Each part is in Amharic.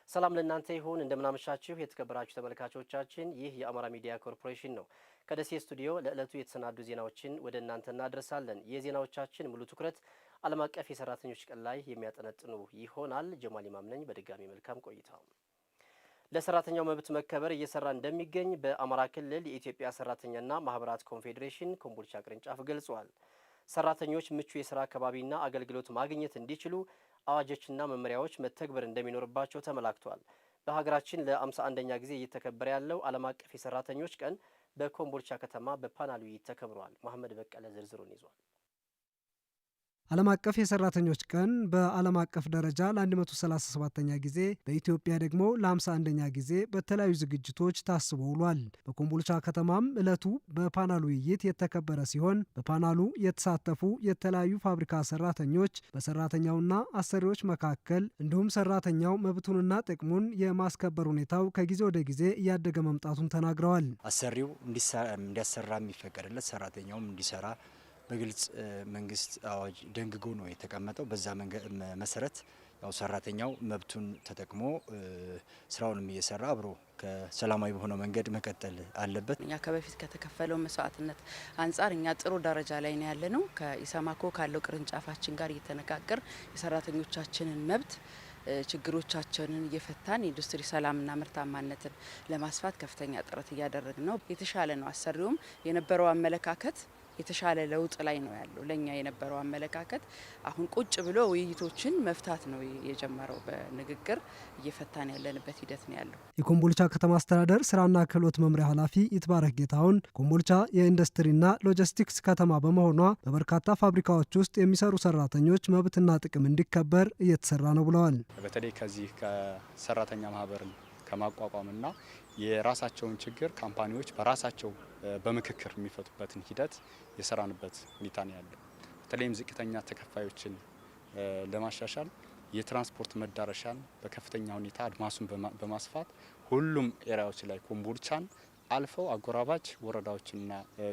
ሰላም ለእናንተ ይሁን እንደምናመሻችሁ የተከበራችሁ ተመልካቾቻችን ይህ የአማራ ሚዲያ ኮርፖሬሽን ነው። ከደሴ ስቱዲዮ ለዕለቱ የተሰናዱ ዜናዎችን ወደ እናንተ እናደርሳለን። የዜናዎቻችን ሙሉ ትኩረት ዓለም አቀፍ የሰራተኞች ቀን ላይ የሚያጠነጥኑ ይሆናል። ጀማል ኢማም ነኝ። በድጋሚ መልካም ቆይታ። ለሰራተኛው መብት መከበር እየሰራ እንደሚገኝ በአማራ ክልል የኢትዮጵያ ሰራተኛና ማህበራት ኮንፌዴሬሽን ኮምቦልቻ ቅርንጫፍ ገልጿል። ሰራተኞች ምቹ የስራ አካባቢና አገልግሎት ማግኘት እንዲችሉ አዋጆችና መመሪያዎች መተግበር እንደሚኖርባቸው ተመላክቷል። በሀገራችን ለ51ኛ ጊዜ እየተከበረ ያለው ዓለም አቀፍ የሰራተኞች ቀን በኮምቦልቻ ከተማ በፓናል ውይይት ተከብሯል። መሐመድ በቀለ ዝርዝሩን ይዟል። ዓለም አቀፍ የሰራተኞች ቀን በዓለም አቀፍ ደረጃ ለ137ኛ ጊዜ በኢትዮጵያ ደግሞ ለ51ኛ ጊዜ በተለያዩ ዝግጅቶች ታስቦ ውሏል። በኮምቦልቻ ከተማም ዕለቱ በፓናል ውይይት የተከበረ ሲሆን በፓናሉ የተሳተፉ የተለያዩ ፋብሪካ ሰራተኞች በሰራተኛውና አሰሪዎች መካከል እንዲሁም ሰራተኛው መብቱንና ጥቅሙን የማስከበር ሁኔታው ከጊዜ ወደ ጊዜ እያደገ መምጣቱን ተናግረዋል። አሰሪው እንዲያሰራ የሚፈቀድለት ሰራተኛውም እንዲሰራ በግልጽ መንግስት አዋጅ ደንግጎ ነው የተቀመጠው። በዛ መሰረት ያው ሰራተኛው መብቱን ተጠቅሞ ስራውንም እየሰራ አብሮ ከሰላማዊ በሆነ መንገድ መቀጠል አለበት። እኛ ከበፊት ከተከፈለው መስዋዕትነት አንጻር እኛ ጥሩ ደረጃ ላይ ነው ያለነው። ከኢሰማኮ ካለው ቅርንጫፋችን ጋር እየተነጋገር የሰራተኞቻችንን መብት ችግሮቻችንን እየፈታን ኢንዱስትሪ ሰላምና ምርታማነትን ለማስፋት ከፍተኛ ጥረት እያደረግን ነው። የተሻለ ነው። አሰሪውም የነበረው አመለካከት የተሻለ ለውጥ ላይ ነው ያለው። ለኛ የነበረው አመለካከት አሁን ቁጭ ብሎ ውይይቶችን መፍታት ነው የጀመረው። በንግግር እየፈታን ያለንበት ሂደት ነው ያለው። የኮምቦልቻ ከተማ አስተዳደር ስራና ክህሎት መምሪያ ኃላፊ ይትባረክ ጌታሁን ኮምቦልቻ የኢንዱስትሪና ሎጂስቲክስ ከተማ በመሆኗ በበርካታ ፋብሪካዎች ውስጥ የሚሰሩ ሰራተኞች መብትና ጥቅም እንዲከበር እየተሰራ ነው ብለዋል። በተለይ ከዚህ ከሰራተኛ ማህበርን ከማቋቋምና የራሳቸውን ችግር ካምፓኒዎች በራሳቸው በምክክር የሚፈቱበትን ሂደት የሰራንበት ሁኔታ ነው ያለው። በተለይም ዝቅተኛ ተከፋዮችን ለማሻሻል የትራንስፖርት መዳረሻን በከፍተኛ ሁኔታ አድማሱን በማስፋት ሁሉም ኤሪያዎች ላይ ኮምቦልቻን አልፈው አጎራባች ወረዳዎችና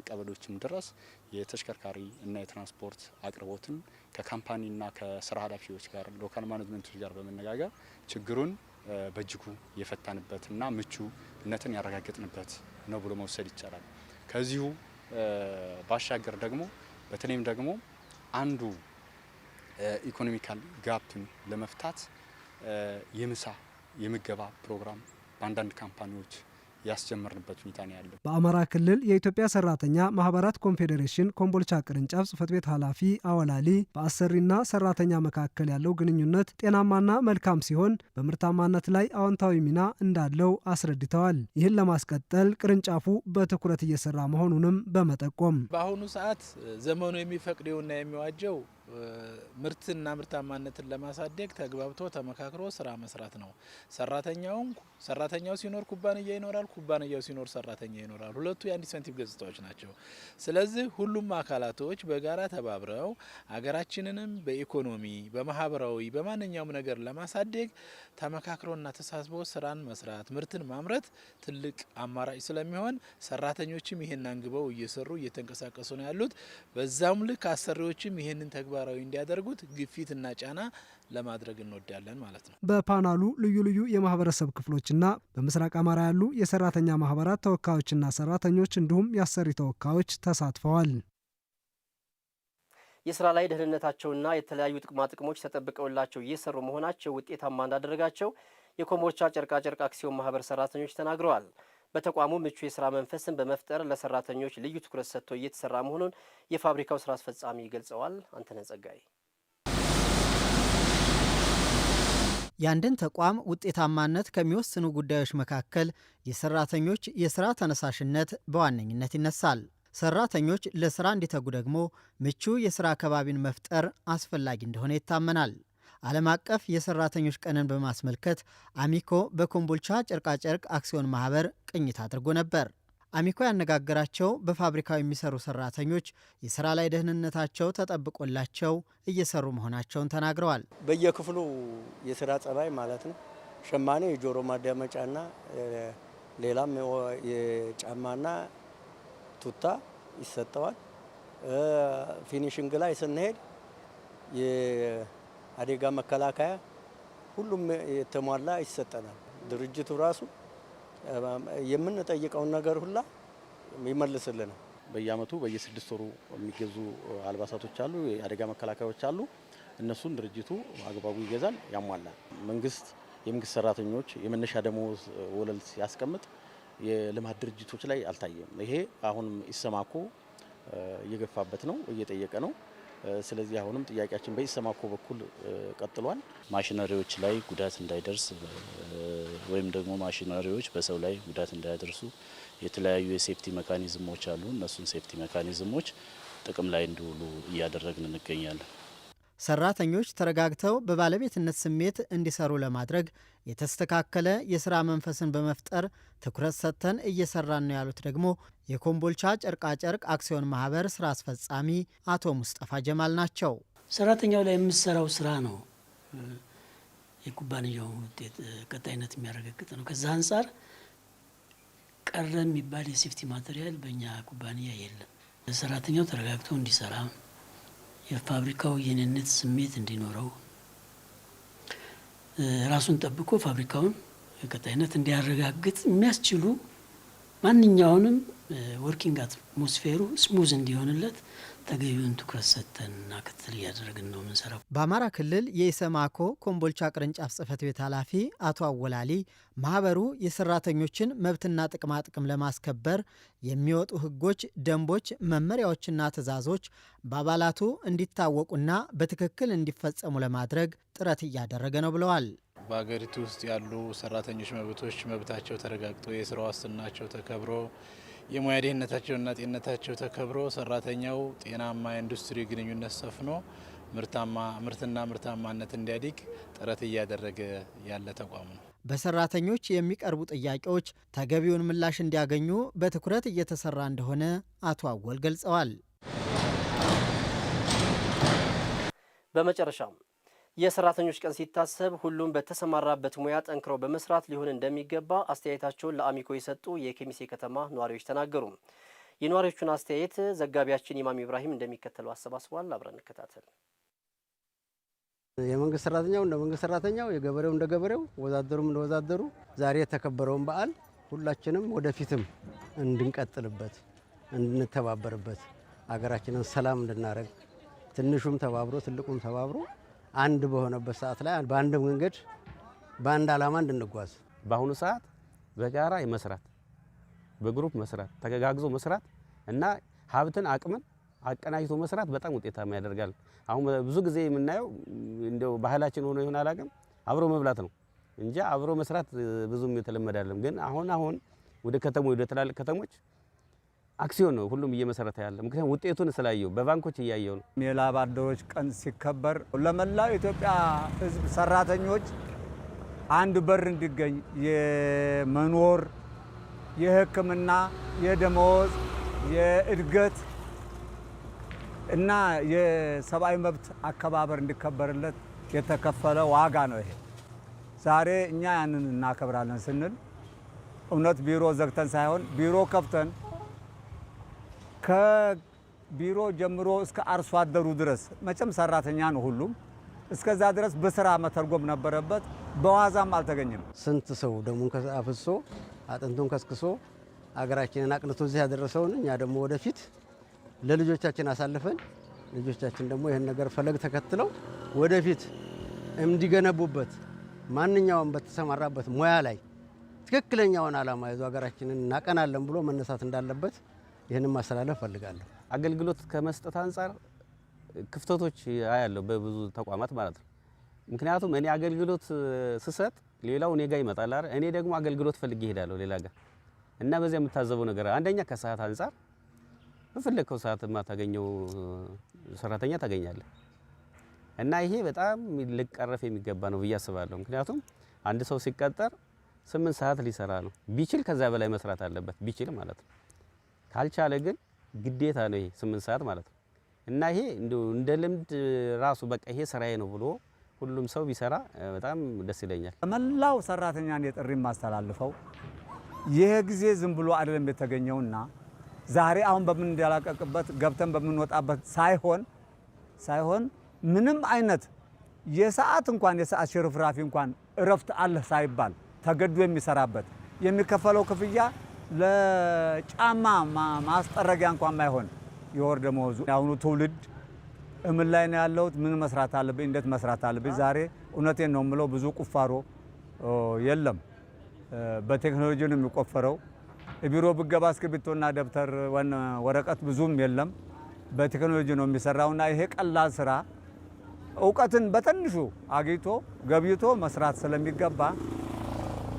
ቀበሌዎችም ድረስ የተሽከርካሪ እና የትራንስፖርት አቅርቦትን ከካምፓኒና ከስራ ኃላፊዎች ጋር ሎካል ማኔጅመንቶች ጋር በመነጋገር ችግሩን በእጅጉ የፈታንበትና ምቹነትን ያረጋገጥንበት ነው ብሎ መውሰድ ይቻላል። ከዚሁ ባሻገር ደግሞ በተለይም ደግሞ አንዱ ኢኮኖሚካል ጋፕን ለመፍታት የምሳ የምገባ ፕሮግራም በአንዳንድ ካምፓኒዎች ያስጀመርንበት ሁኔታ ነው ያለው። በአማራ ክልል የኢትዮጵያ ሰራተኛ ማህበራት ኮንፌዴሬሽን ኮምቦልቻ ቅርንጫፍ ጽህፈት ቤት ኃላፊ አወላሊ በአሰሪና ሰራተኛ መካከል ያለው ግንኙነት ጤናማና መልካም ሲሆን በምርታማነት ላይ አዎንታዊ ሚና እንዳለው አስረድተዋል። ይህን ለማስቀጠል ቅርንጫፉ በትኩረት እየሰራ መሆኑንም በመጠቆም በአሁኑ ሰዓት ዘመኑ የሚፈቅደውና የሚዋጀው ምርትና ምርታማነትን ለማሳደግ ተግባብቶ ተመካክሮ ስራ መስራት ነው። ሰራተኛው ሲኖር ኩባንያ ይኖራል፣ ኩባንያው ሲኖር ሰራተኛ ይኖራል። ሁለቱ የአንድ ሳንቲም ገጽታዎች ናቸው። ስለዚህ ሁሉም አካላቶች በጋራ ተባብረው አገራችንንም በኢኮኖሚ በማህበራዊ በማንኛውም ነገር ለማሳደግ ተመካክሮና ተሳስቦ ስራን መስራት ምርትን ማምረት ትልቅ አማራጭ ስለሚሆን ሰራተኞችም ይሄን አንግበው እየሰሩ እየተንቀሳቀሱ ነው ያሉት። በዛም ልክ አሰሪዎችም ይሄንን ተግባራዊ እንዲያደርጉት ግፊትና ጫና ለማድረግ እንወዳለን ማለት ነው። በፓናሉ ልዩ ልዩ የማህበረሰብ ክፍሎችና በምስራቅ አማራ ያሉ የሰራተኛ ማህበራት ተወካዮችና ሰራተኞች እንዲሁም የአሰሪ ተወካዮች ተሳትፈዋል። የስራ ላይ ደህንነታቸውና የተለያዩ ጥቅማ ጥቅሞች ተጠብቀውላቸው እየሰሩ መሆናቸው ውጤታማ እንዳደረጋቸው የኮምቦልቻ ጨርቃጨርቅ አክሲዮን ማህበር ሰራተኞች ተናግረዋል። በተቋሙ ምቹ የስራ መንፈስን በመፍጠር ለሰራተኞች ልዩ ትኩረት ሰጥቶ እየተሰራ መሆኑን የፋብሪካው ስራ አስፈጻሚ ገልጸዋል። አንተነህ ጸጋይ የአንድን ተቋም ውጤታማነት ከሚወስኑ ጉዳዮች መካከል የሰራተኞች የስራ ተነሳሽነት በዋነኝነት ይነሳል። ሰራተኞች ለስራ እንዲተጉ ደግሞ ምቹ የስራ አካባቢን መፍጠር አስፈላጊ እንደሆነ ይታመናል። ዓለም አቀፍ የሰራተኞች ቀንን በማስመልከት አሚኮ በኮምቦልቻ ጨርቃጨርቅ አክሲዮን ማህበር ቅኝት አድርጎ ነበር። አሚኮ ያነጋገራቸው በፋብሪካው የሚሰሩ ሰራተኞች የስራ ላይ ደህንነታቸው ተጠብቆላቸው እየሰሩ መሆናቸውን ተናግረዋል። በየክፍሉ የስራ ጸባይ ማለት ነው ሸማኔ የጆሮ ማዳመጫና ሌላም የጫማና ቱታ ይሰጠዋል። ፊኒሽንግ ላይ ስንሄድ የአደጋ መከላከያ ሁሉም የተሟላ ይሰጠናል። ድርጅቱ ራሱ የምንጠይቀውን ነገር ሁላ ይመልስልናል። በየአመቱ በየ6 ወሩ የሚገዙ አልባሳቶች አሉ፣ የአደጋ መከላከያዎች አሉ። እነሱን ድርጅቱ አግባቡ ይገዛል፣ ያሟላል። የመንግስት ሰራተኞች የመነሻ ደሞዝ ወለል ሲያስቀምጥ የልማት ድርጅቶች ላይ አልታየም። ይሄ አሁንም ኢሰማኮ እየገፋበት ነው፣ እየጠየቀ ነው። ስለዚህ አሁንም ጥያቄያችን በኢሰማኮ በኩል ቀጥሏል። ማሽነሪዎች ላይ ጉዳት እንዳይደርስ ወይም ደግሞ ማሽነሪዎች በሰው ላይ ጉዳት እንዳያደርሱ የተለያዩ የሴፍቲ ሜካኒዝሞች አሉ። እነሱን ሴፍቲ ሜካኒዝሞች ጥቅም ላይ እንዲውሉ እያደረግን እንገኛለን። ሰራተኞች ተረጋግተው በባለቤትነት ስሜት እንዲሰሩ ለማድረግ የተስተካከለ የስራ መንፈስን በመፍጠር ትኩረት ሰጥተን እየሰራን ነው ያሉት ደግሞ የኮምቦልቻ ጨርቃጨርቅ አክሲዮን ማህበር ስራ አስፈጻሚ አቶ ሙስጠፋ ጀማል ናቸው። ሰራተኛው ላይ የምሰራው ስራ ነው የኩባንያው ውጤት ቀጣይነት የሚያረጋግጥ ነው። ከዛ አንጻር ቀረ የሚባል የሴፍቲ ማቴሪያል በእኛ ኩባንያ የለም። ሰራተኛው ተረጋግቶ እንዲሰራ የፋብሪካው የኔነት ስሜት እንዲኖረው ራሱን ጠብቆ ፋብሪካውን ቀጣይነት እንዲያረጋግጥ የሚያስችሉ ማንኛውንም ወርኪንግ አትሞስፌሩ ስሙዝ እንዲሆንለት ተገቢውን ትኩረት ሰጥተንና ክትትል እያደረግን ነው የምንሰራው። በአማራ ክልል የኢሰማኮ ኮምቦልቻ ቅርንጫፍ ጽህፈት ቤት ኃላፊ አቶ አወላሊ ማህበሩ የሰራተኞችን መብትና ጥቅማጥቅም ለማስከበር የሚወጡ ህጎች፣ ደንቦች፣ መመሪያዎችና ትዕዛዞች በአባላቱ እንዲታወቁና በትክክል እንዲፈጸሙ ለማድረግ ጥረት እያደረገ ነው ብለዋል። በሀገሪቱ ውስጥ ያሉ ሰራተኞች መብታቸው ተረጋግጦ የስራ ዋስትናቸው ተከብሮ የሙያ ደህንነታቸውና ጤንነታቸው ተከብሮ ሰራተኛው ጤናማ ኢንዱስትሪ ግንኙነት ሰፍኖ ምርትና ምርታማነት እንዲያድግ ጥረት እያደረገ ያለ ተቋም ነው። በሰራተኞች የሚቀርቡ ጥያቄዎች ተገቢውን ምላሽ እንዲያገኙ በትኩረት እየተሰራ እንደሆነ አቶ አወል ገልጸዋል። በመጨረሻም የሰራተኞች ቀን ሲታሰብ ሁሉም በተሰማራበት ሙያ ጠንክረው በመስራት ሊሆን እንደሚገባ አስተያየታቸውን ለአሚኮ የሰጡ የኬሚሴ ከተማ ነዋሪዎች ተናገሩ። የነዋሪዎቹን አስተያየት ዘጋቢያችን ኢማም ኢብራሂም እንደሚከተለው አሰባስቧል። አብረን እንከታተል። የመንግስት ሰራተኛው እንደ መንግስት ሰራተኛው፣ የገበሬው እንደ ገበሬው፣ ወዛደሩም እንደ ወዛደሩ ዛሬ የተከበረውን በዓል ሁላችንም ወደፊትም እንድንቀጥልበት፣ እንድንተባበርበት፣ ሀገራችንን ሰላም እንድናረግ ትንሹም ተባብሮ ትልቁም ተባብሮ አንድ በሆነበት ሰዓት ላይ በአንድ መንገድ በአንድ ዓላማ እንድንጓዝ በአሁኑ ሰዓት በጋራ መስራት፣ በግሩፕ መስራት፣ ተገጋግዞ መስራት እና ሀብትን አቅምን አቀናጅቶ መስራት በጣም ውጤታማ ያደርጋል። አሁን ብዙ ጊዜ የምናየው እንደው ባህላችን ሆኖ ይሆን አላውቅም አብሮ መብላት ነው እንጂ አብሮ መስራት ብዙም የተለመደ አይደለም። ግን አሁን ወደ ከተሞች ወደ ትላልቅ ከተሞች አክሲዮን ነው ሁሉም እየመሰረተ ያለ። ምክንያቱም ውጤቱን ስላየው በባንኮች እያየው ነው። የላብ አደሮች ቀን ሲከበር ለመላው ኢትዮጵያ ሕዝብ ሰራተኞች አንድ በር እንዲገኝ የመኖር፣ የሕክምና፣ የደመወዝ፣ የእድገት እና የሰብአዊ መብት አከባበር እንዲከበርለት የተከፈለ ዋጋ ነው ይሄ። ዛሬ እኛ ያንን እናከብራለን ስንል እውነት ቢሮ ዘግተን ሳይሆን ቢሮ ከፍተን ከቢሮ ጀምሮ እስከ አርሶ አደሩ ድረስ መቼም ሰራተኛ ነው ሁሉም፣ እስከዛ ድረስ በስራ መተርጎም ነበረበት። በዋዛም አልተገኘም። ስንት ሰው ደሙን አፍሶ አጥንቱን ከስክሶ ሀገራችንን አቅንቶ እዚህ ያደረሰውን እኛ ደግሞ ወደፊት ለልጆቻችን አሳልፈን ልጆቻችን ደግሞ ይህን ነገር ፈለግ ተከትለው ወደፊት እንዲገነቡበት ማንኛውም በተሰማራበት ሙያ ላይ ትክክለኛውን ዓላማ ይዞ ሀገራችንን እናቀናለን ብሎ መነሳት እንዳለበት ይህንን ማስተላለፍ ፈልጋለሁ። አገልግሎት ከመስጠት አንጻር ክፍተቶች አያለው በብዙ ተቋማት ማለት ነው። ምክንያቱም እኔ አገልግሎት ስሰጥ ሌላው እኔ ጋር ይመጣል አይደል? እኔ ደግሞ አገልግሎት ፈልጌ እሄዳለሁ ሌላ ጋር እና በዚያ የምታዘበው ነገር አንደኛ ከሰዓት አንጻር በፈለከው ሰዓት ማታገኘው ሰራተኛ ታገኛለህ እና ይሄ በጣም ሊቀረፍ የሚገባ ነው ብዬ አስባለሁ። ምክንያቱም አንድ ሰው ሲቀጠር 8 ሰዓት ሊሰራ ነው። ቢችል ከዛ በላይ መስራት አለበት ቢችል ማለት ነው። ካልቻለ ግን ግዴታ ነው ይሄ 8 ሰዓት ማለት ነው። እና ይሄ እንደ ልምድ ራሱ በቃ ይሄ ስራዬ ነው ብሎ ሁሉም ሰው ቢሰራ በጣም ደስ ይለኛል። መላው ሰራተኛን የጥሪ ማስተላልፈው ይሄ ጊዜ ዝም ብሎ አይደለም የተገኘውና ዛሬ አሁን በምንደላቀቅበት ገብተን በምንወጣበት ሳይሆን ምንም አይነት የሰዓት ሽርፍራፊ እንኳን እረፍት አለ ሳይባል ተገዶ የሚሰራበት የሚከፈለው ክፍያ ለጫማ ማስጠረጊያ እንኳን ማይሆን የወር ደመወዙ ያሁኑ ትውልድ እምን ላይ ነው ያለው? ምን መስራት አለብኝ? እንዴት መስራት አለብኝ? ዛሬ እውነቴን ነው የምለው ብዙ ቁፋሮ የለም። በቴክኖሎጂ ነው የሚቆፈረው። ቢሮ ብገባ እስክሪብቶና ደብተር ወረቀት ብዙም የለም። በቴክኖሎጂ ነው የሚሰራውና ይሄ ቀላል ስራ እውቀትን በትንሹ አግኝቶ ገብይቶ መስራት ስለሚገባ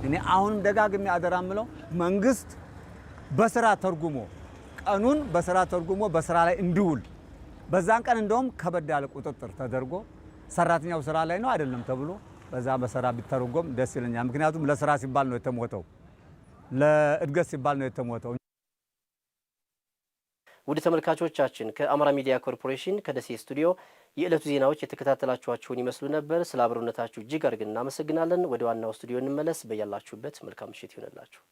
እኔ አሁንም ደጋግሜ አደራ ምለው መንግስት በስራ ተርጉሞ ቀኑን በስራ ተርጉሞ በስራ ላይ እንዲውል በዛን ቀን እንደውም ከበድ ያለ ቁጥጥር ተደርጎ ሰራተኛው ስራ ላይ ነው አይደለም ተብሎ በዛ በስራ ቢተረጎም ደስ ይለኛል። ምክንያቱም ለስራ ሲባል ነው የተሞተው፣ ለእድገት ሲባል ነው የተሞተው። ውድ ተመልካቾቻችን ከአማራ ሚዲያ ኮርፖሬሽን ከደሴ ስቱዲዮ የዕለቱ ዜናዎች የተከታተላችኋቸውን ይመስሉ ነበር። ስለ አብሮነታችሁ እጅግ አድርገን እናመሰግናለን። ወደ ዋናው ስቱዲዮ እንመለስ። በያላችሁበት መልካም ምሽት ይሁንላችሁ።